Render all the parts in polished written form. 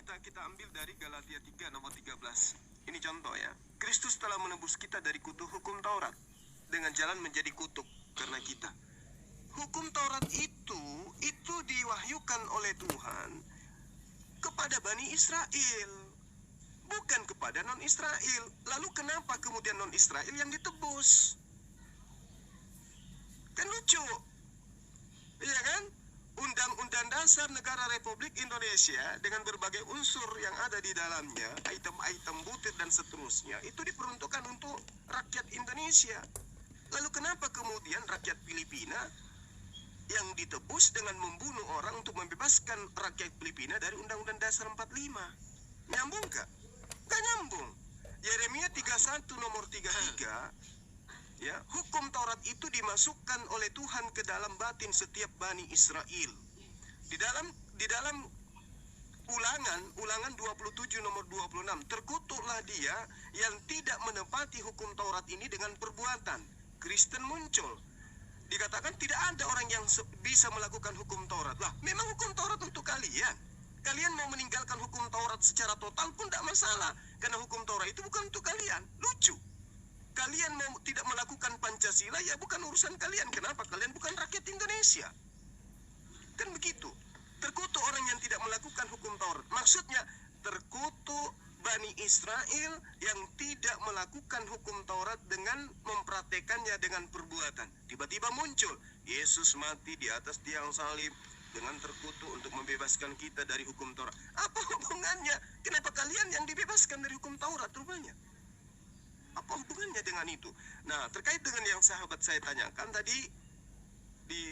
kita ambil dari Galatia 3 nomor 13. Ini contoh ya. Kristus telah menebus kita dari kutuk hukum Taurat dengan jalan menjadi kutuk karena kita. Hukum Taurat itu diwahyukan oleh Tuhan kepada Bani Israel, bukan kepada non-Israel. Lalu kenapa kemudian non-Israel yang ditebus? Kan lucu, iya kan? Undang-undang dasar negara Republik Indonesia dengan berbagai unsur yang ada di dalamnya, item-item butir dan seterusnya, itu diperuntukkan untuk rakyat Indonesia. Lalu kenapa kemudian rakyat Filipina yang ditebus dengan membunuh orang untuk membebaskan rakyat Filipina dari Undang-Undang Dasar 45? Nyambung gak? Gak nyambung. Yeremia 31 nomor 33, ya, hukum Taurat itu dimasukkan oleh Tuhan ke dalam batin setiap Bani Israel. Di dalam Ulangan 27 nomor 26, terkutuklah dia yang tidak menepati hukum Taurat ini dengan perbuatan. Kristen muncul. Dikatakan tidak ada orang yang bisa melakukan hukum Taurat. Lah, memang hukum Taurat untuk kalian. Kalian mau meninggalkan hukum Taurat secara total pun tidak masalah, karena hukum Taurat itu bukan untuk kalian. Lucu. Kalian mau tidak melakukan Pancasila, ya bukan urusan kalian. Kenapa? Kalian bukan rakyat Indonesia. Kan begitu. Terkutuk orang yang tidak melakukan hukum Taurat. Maksudnya terkutuk Bani Israel yang tidak melakukan hukum Taurat dengan mempraktekannya dengan perbuatan. Tiba-tiba muncul Yesus mati di atas tiang salib dengan terkutuk untuk membebaskan kita dari hukum Taurat. Apa hubungannya? Kenapa kalian yang dibebaskan dari hukum Taurat rupanya? Apa hubungannya dengan itu? Nah, terkait dengan yang sahabat saya tanyakan tadi di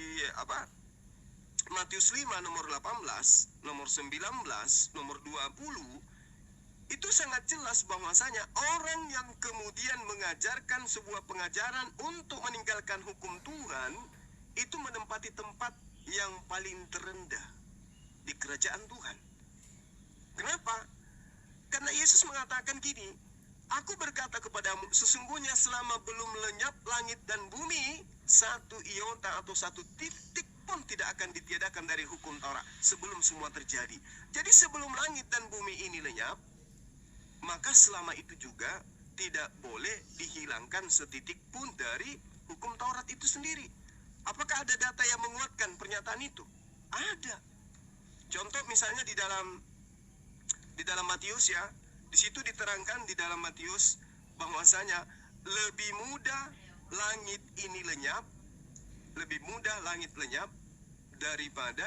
Matius 5 nomor 18, nomor 19, nomor 20, itu sangat jelas bahwasanya orang yang kemudian mengajarkan sebuah pengajaran untuk meninggalkan hukum Tuhan itu menempati tempat yang paling terendah di kerajaan Tuhan. Kenapa? Karena Yesus mengatakan gini, aku berkata kepadamu, sesungguhnya selama belum lenyap langit dan bumi, satu iota atau satu titik pun tidak akan ditiadakan dari hukum Taurat sebelum semua terjadi. Jadi sebelum langit dan bumi ini lenyap, maka selama itu juga tidak boleh dihilangkan setitik pun dari hukum Taurat itu sendiri. Apakah ada data yang menguatkan pernyataan itu? Ada. Contoh misalnya di dalam Matius ya, di situ diterangkan di dalam Matius bahwasanya lebih mudah langit ini lenyap, lebih mudah langit lenyap daripada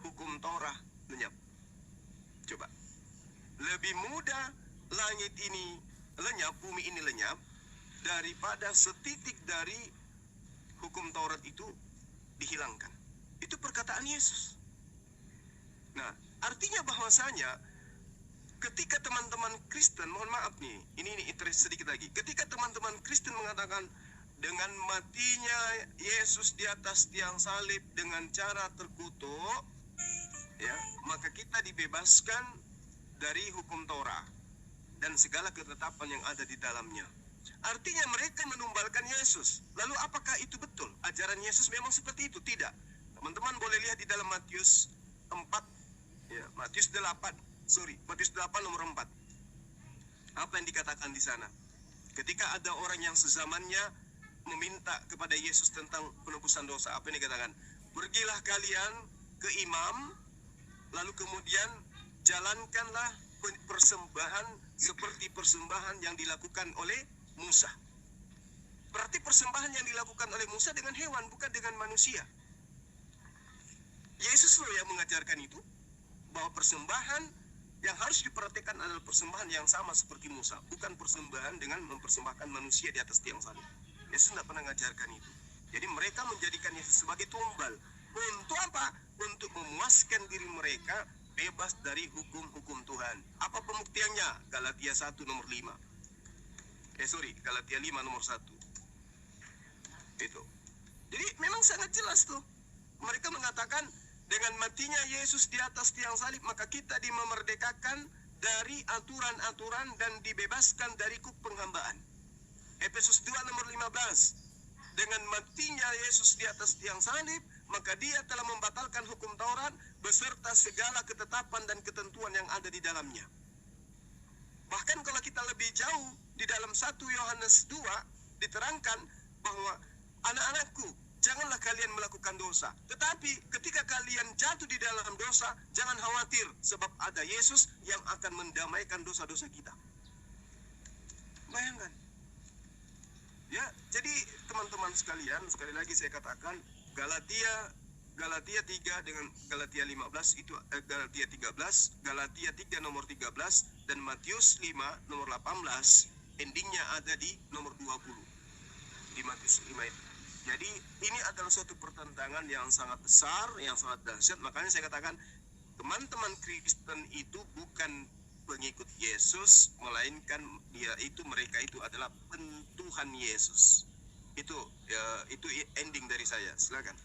hukum Taurat lenyap. Coba. Lebih mudah langit ini lenyap, bumi ini lenyap daripada setitik dari hukum Taurat itu dihilangkan. Itu perkataan Yesus. Nah, artinya bahwasanya ketika teman-teman Kristen, mohon maaf nih, ini interest sedikit lagi. Ketika teman-teman Kristen mengatakan dengan matinya Yesus di atas tiang salib dengan cara terkutuk, ya, maka kita dibebaskan dari hukum Taurat dan segala ketetapan yang ada di dalamnya. Artinya mereka menumbalkan Yesus. Lalu apakah itu betul? Ajaran Yesus memang seperti itu? Tidak. Teman-teman boleh lihat di dalam Matius 4, ya, Matius 8 nomor 4. Apa yang dikatakan di sana? Ketika ada orang yang sezamannya meminta kepada Yesus tentang penebusan dosa, apa yang dikatakan? Pergilah kalian ke imam, lalu kemudian jalankanlah persembahan seperti persembahan yang dilakukan oleh Musa. Berarti persembahan yang dilakukan oleh Musa dengan hewan, bukan dengan manusia. Yesus loh yang mengajarkan itu, bahwa persembahan yang harus diperhatikan adalah persembahan yang sama seperti Musa, bukan persembahan dengan mempersembahkan manusia di atas tiang salib. Yesus tidak pernah mengajarkan itu. Jadi mereka menjadikan Yesus sebagai tumbal. Untuk apa? Untuk memuaskan diri mereka bebas dari hukum-hukum Tuhan. Apa pembuktiannya? Galatia 1 nomor 5. Galatia 5 nomor 1. Itu. Jadi memang sangat jelas tuh. Mereka mengatakan dengan matinya Yesus di atas tiang salib, maka kita dimerdekakan dari aturan-aturan dan dibebaskan dari kuk penghambaan. Efesus 2 nomor 15. Dengan matinya Yesus di atas tiang salib, maka dia telah membatalkan hukum Taurat beserta segala ketetapan dan ketentuan yang ada di dalamnya. Bahkan kalau kita lebih jauh, di dalam 1 Yohanes 2 diterangkan bahwa anak-anakku, janganlah kalian melakukan dosa. Tetapi ketika kalian jatuh di dalam dosa, jangan khawatir, sebab ada Yesus yang akan mendamaikan dosa-dosa kita. Bayangkan. Ya, jadi teman-teman sekalian, sekali lagi saya katakan, Galatia 3 dengan Galatia 15 itu Galatia 13, Galatia 3 nomor 13 dan Matius 5 nomor 18, endingnya ada di nomor 20. Di Matius 5 itu. Jadi ini adalah suatu pertentangan yang sangat besar, yang sangat dahsyat. Makanya saya katakan, teman-teman Kristen itu bukan pengikut Yesus, melainkan mereka itu adalah pentuhan Yesus. Itu ending dari saya. Silakan.